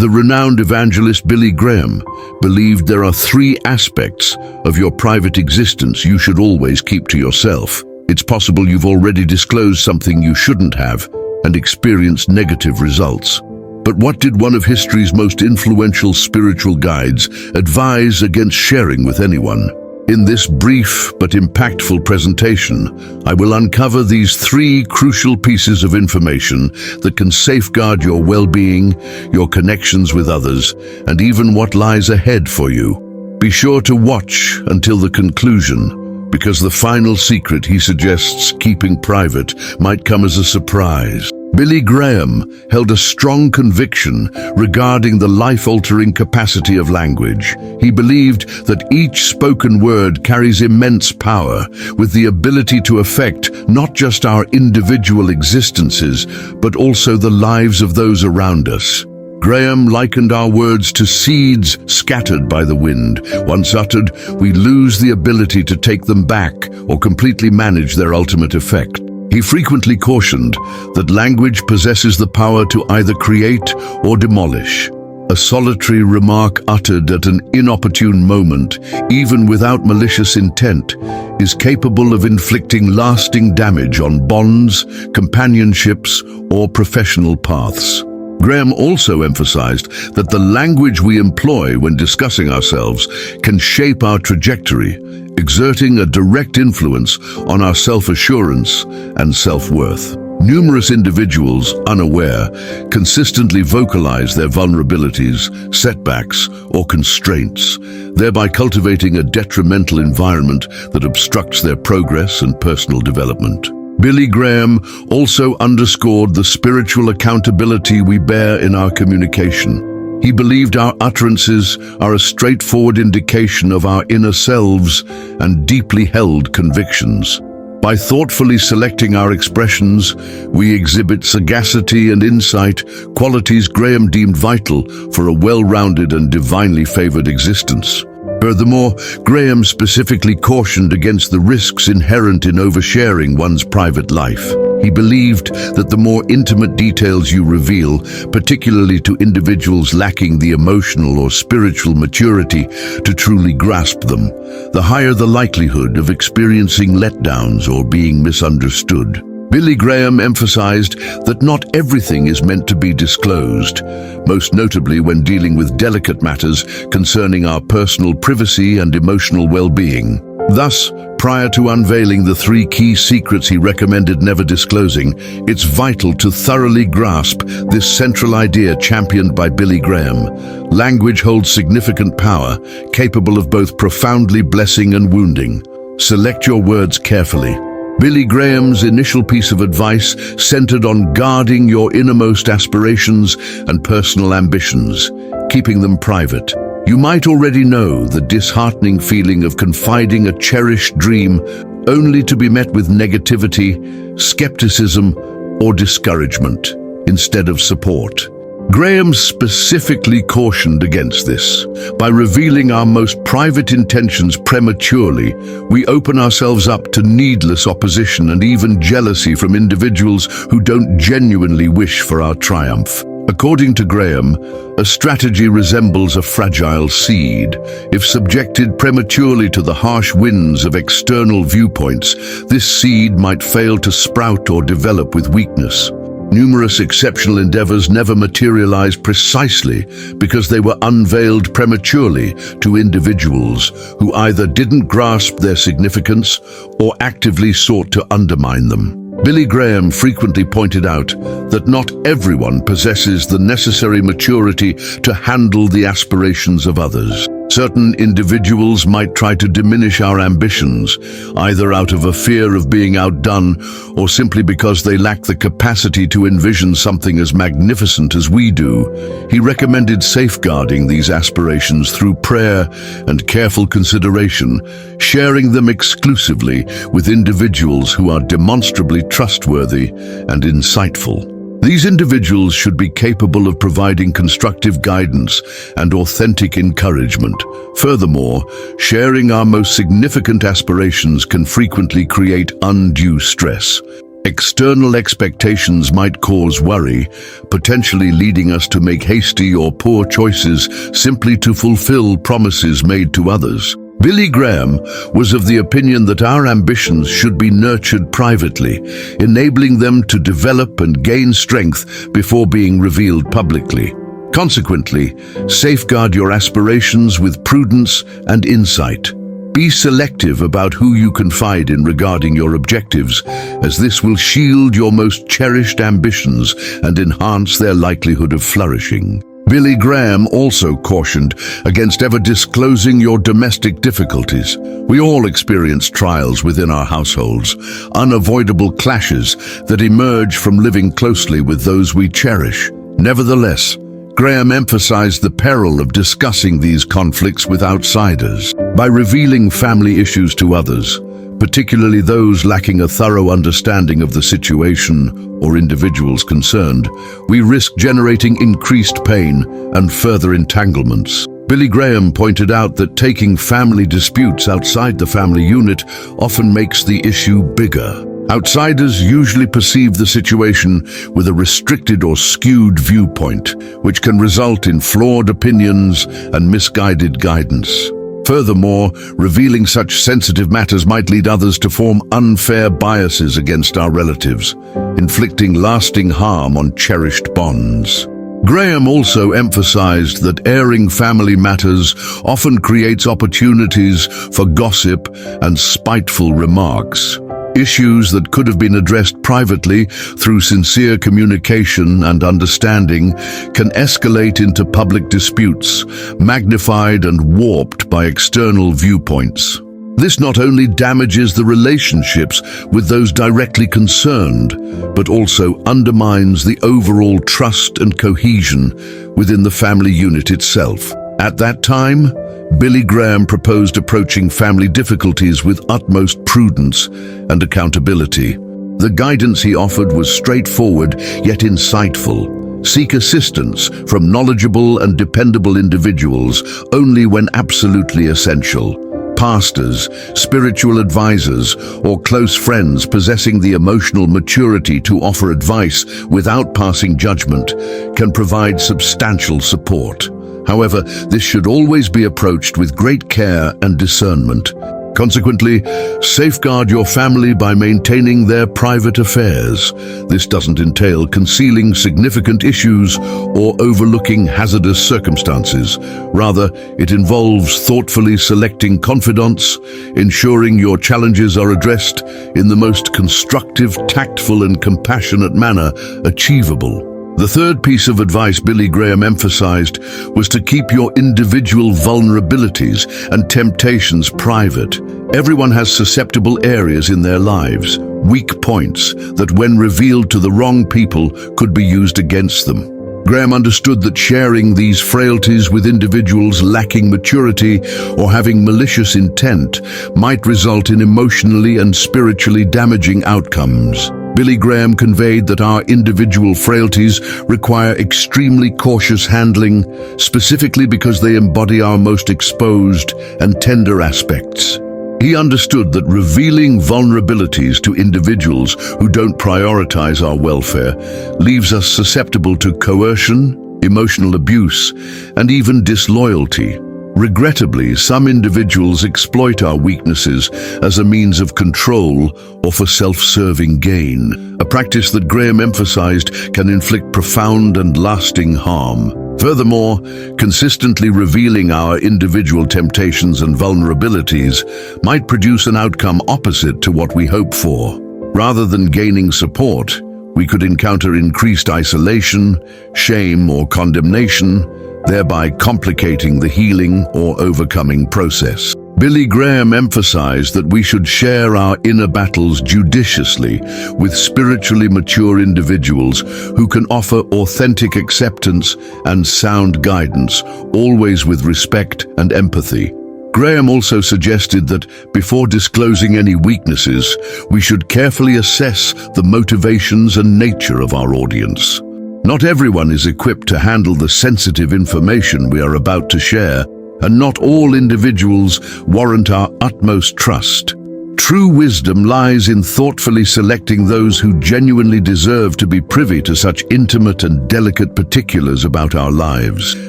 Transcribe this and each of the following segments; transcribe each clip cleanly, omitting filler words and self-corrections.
The renowned evangelist Billy Graham believed there are three aspects of your private existence you should always keep to yourself. It's possible you've already disclosed something you shouldn't have and experienced negative results. But what did one of history's most influential spiritual guides advise against sharing with anyone? In this brief but impactful presentation, I will uncover these three crucial pieces of information that can safeguard your well-being, your connections with others, and even what lies ahead for you. Be sure to watch until the conclusion, because the final secret he suggests keeping private might come as a surprise. Billy Graham held a strong conviction regarding the life-altering capacity of language. He believed that each spoken word carries immense power, with the ability to affect not just our individual existences, but also the lives of those around us. Graham likened our words to seeds scattered by the wind. Once uttered, we lose the ability to take them back or completely manage their ultimate effect. He frequently cautioned that language possesses the power to either create or demolish. A solitary remark uttered at an inopportune moment, even without malicious intent, is capable of inflicting lasting damage on bonds, companionships, or professional paths. Graham also emphasized that the language we employ when discussing ourselves can shape our trajectory, exerting a direct influence on our self-assurance and self-worth. Numerous individuals, unaware, consistently vocalize their vulnerabilities, setbacks, or constraints, thereby cultivating a detrimental environment that obstructs their progress and personal development. Billy Graham also underscored the spiritual accountability we bear in our communication. He believed our utterances are a straightforward indication of our inner selves and deeply held convictions. By thoughtfully selecting our expressions, we exhibit sagacity and insight, qualities Graham deemed vital for a well-rounded and divinely favored existence. Furthermore, Graham specifically cautioned against the risks inherent in oversharing one's private life. He believed that the more intimate details you reveal, particularly to individuals lacking the emotional or spiritual maturity to truly grasp them, the higher the likelihood of experiencing letdowns or being misunderstood. Billy Graham emphasized that not everything is meant to be disclosed, most notably when dealing with delicate matters concerning our personal privacy and emotional well-being. Thus, prior to unveiling the three key secrets he recommended never disclosing, it's vital to thoroughly grasp this central idea championed by Billy Graham. Language holds significant power, capable of both profoundly blessing and wounding. Select your words carefully. Billy Graham's initial piece of advice centered on guarding your innermost aspirations and personal ambitions, keeping them private. You might already know the disheartening feeling of confiding a cherished dream only to be met with negativity, skepticism, or discouragement instead of support. Graham specifically cautioned against this. By revealing our most private intentions prematurely, we open ourselves up to needless opposition and even jealousy from individuals who don't genuinely wish for our triumph. According to Graham, a strategy resembles a fragile seed. If subjected prematurely to the harsh winds of external viewpoints, this seed might fail to sprout or develop with weakness. Numerous exceptional endeavors never materialized precisely because they were unveiled prematurely to individuals who either didn't grasp their significance or actively sought to undermine them. Billy Graham frequently pointed out that not everyone possesses the necessary maturity to handle the aspirations of others. Certain individuals might try to diminish our ambitions, either out of a fear of being outdone or simply because they lack the capacity to envision something as magnificent as we do. He recommended safeguarding these aspirations through prayer and careful consideration, sharing them exclusively with individuals who are demonstrably trustworthy and insightful. These individuals should be capable of providing constructive guidance and authentic encouragement. Furthermore, sharing our most significant aspirations can frequently create undue stress. External expectations might cause worry, potentially leading us to make hasty or poor choices simply to fulfill promises made to others. Billy Graham was of the opinion that our ambitions should be nurtured privately, enabling them to develop and gain strength before being revealed publicly. Consequently, safeguard your aspirations with prudence and insight. Be selective about who you confide in regarding your objectives, as this will shield your most cherished ambitions and enhance their likelihood of flourishing. Billy Graham also cautioned against ever disclosing your domestic difficulties. We all experience trials within our households, unavoidable clashes that emerge from living closely with those we cherish. Nevertheless, Graham emphasized the peril of discussing these conflicts with outsiders. By revealing family issues to others, particularly those lacking a thorough understanding of the situation or individuals concerned, we risk generating increased pain and further entanglements. Billy Graham pointed out that taking family disputes outside the family unit often makes the issue bigger. Outsiders usually perceive the situation with a restricted or skewed viewpoint, which can result in flawed opinions and misguided guidance. Furthermore, revealing such sensitive matters might lead others to form unfair biases against our relatives, inflicting lasting harm on cherished bonds. Graham also emphasized that airing family matters often creates opportunities for gossip and spiteful remarks. Issues that could have been addressed privately through sincere communication and understanding can escalate into public disputes, magnified and warped by external viewpoints. This not only damages the relationships with those directly concerned, but also undermines the overall trust and cohesion within the family unit itself. At that time, Billy Graham proposed approaching family difficulties with utmost prudence and accountability. The guidance he offered was straightforward yet insightful. Seek assistance from knowledgeable and dependable individuals only when absolutely essential. Pastors, spiritual advisors, or close friends possessing the emotional maturity to offer advice without passing judgment can provide substantial support. However, this should always be approached with great care and discernment. Consequently, safeguard your family by maintaining their private affairs. This doesn't entail concealing significant issues or overlooking hazardous circumstances. Rather, it involves thoughtfully selecting confidants, ensuring your challenges are addressed in the most constructive, tactful, and compassionate manner achievable. The third piece of advice Billy Graham emphasized was to keep your individual vulnerabilities and temptations private. Everyone has susceptible areas in their lives, weak points that when revealed to the wrong people could be used against them. Graham understood that sharing these frailties with individuals lacking maturity or having malicious intent might result in emotionally and spiritually damaging outcomes. Billy Graham conveyed that our individual frailties require extremely cautious handling, specifically because they embody our most exposed and tender aspects. He understood that revealing vulnerabilities to individuals who don't prioritize our welfare leaves us susceptible to coercion, emotional abuse, and even disloyalty. Regrettably, some individuals exploit our weaknesses as a means of control or for self-serving gain, a practice that Graham emphasized can inflict profound and lasting harm. Furthermore, consistently revealing our individual temptations and vulnerabilities might produce an outcome opposite to what we hope for. Rather than gaining support, we could encounter increased isolation, shame, or condemnation, thereby complicating the healing or overcoming process. Billy Graham emphasized that we should share our inner battles judiciously with spiritually mature individuals who can offer authentic acceptance and sound guidance, always with respect and empathy. Graham also suggested that before disclosing any weaknesses, we should carefully assess the motivations and nature of our audience. Not everyone is equipped to handle the sensitive information we are about to share, and not all individuals warrant our utmost trust. True wisdom lies in thoughtfully selecting those who genuinely deserve to be privy to such intimate and delicate particulars about our lives.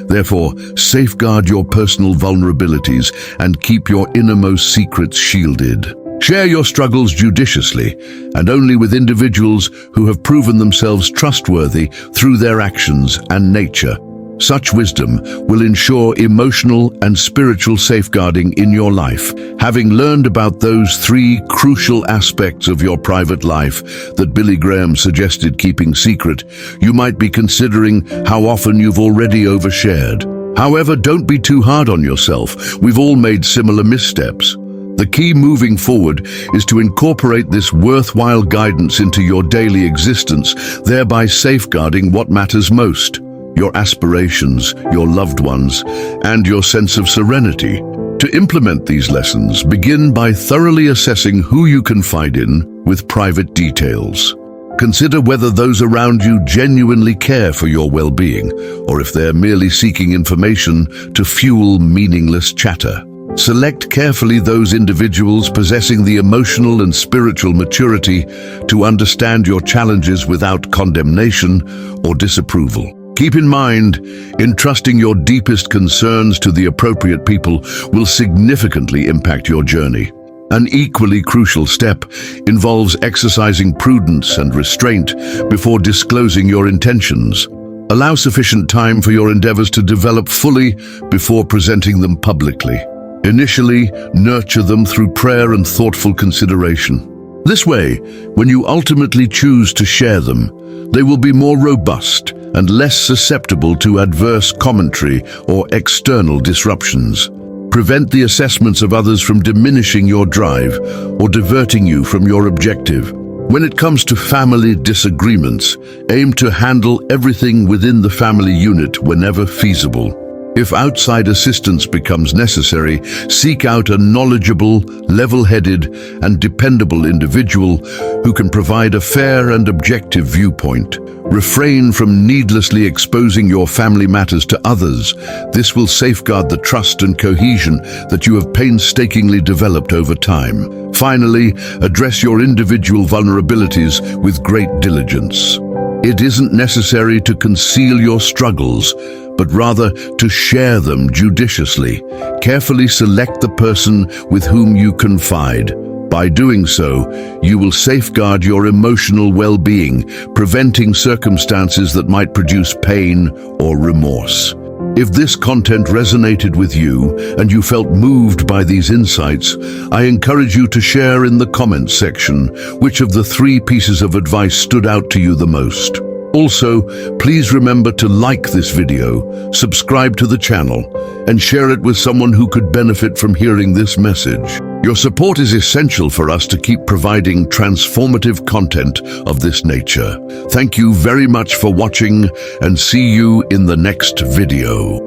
Therefore, safeguard your personal vulnerabilities and keep your innermost secrets shielded. Share your struggles judiciously and only with individuals who have proven themselves trustworthy through their actions and nature. Such wisdom will ensure emotional and spiritual safeguarding in your life. Having learned about those three crucial aspects of your private life that Billy Graham suggested keeping secret, you might be considering how often you've already overshared. However, don't be too hard on yourself. We've all made similar missteps. The key moving forward is to incorporate this worthwhile guidance into your daily existence, thereby safeguarding what matters most: your aspirations, your loved ones, and your sense of serenity. To implement these lessons, begin by thoroughly assessing who you confide in with private details. Consider whether those around you genuinely care for your well-being, or if they're merely seeking information to fuel meaningless chatter. Select carefully those individuals possessing the emotional and spiritual maturity to understand your challenges without condemnation or disapproval. Keep in mind, entrusting your deepest concerns to the appropriate people will significantly impact your journey. An equally crucial step involves exercising prudence and restraint before disclosing your intentions. Allow sufficient time for your endeavors to develop fully before presenting them publicly. Initially, nurture them through prayer and thoughtful consideration. This way, when you ultimately choose to share them, they will be more robust and less susceptible to adverse commentary or external disruptions. Prevent the assessments of others from diminishing your drive or diverting you from your objective. When it comes to family disagreements, aim to handle everything within the family unit whenever feasible. If outside assistance becomes necessary, seek out a knowledgeable, level-headed, and dependable individual who can provide a fair and objective viewpoint. Refrain from needlessly exposing your family matters to others. This will safeguard the trust and cohesion that you have painstakingly developed over time. Finally, address your individual vulnerabilities with great diligence. It isn't necessary to conceal your struggles, but rather to share them judiciously. Carefully select the person with whom you confide. By doing so, you will safeguard your emotional well-being, preventing circumstances that might produce pain or remorse. If this content resonated with you and you felt moved by these insights, I encourage you to share in the comments section which of the three pieces of advice stood out to you the most. Also, please remember to like this video, subscribe to the channel, and share it with someone who could benefit from hearing this message. Your support is essential for us to keep providing transformative content of this nature. Thank you very much for watching, and see you in the next video.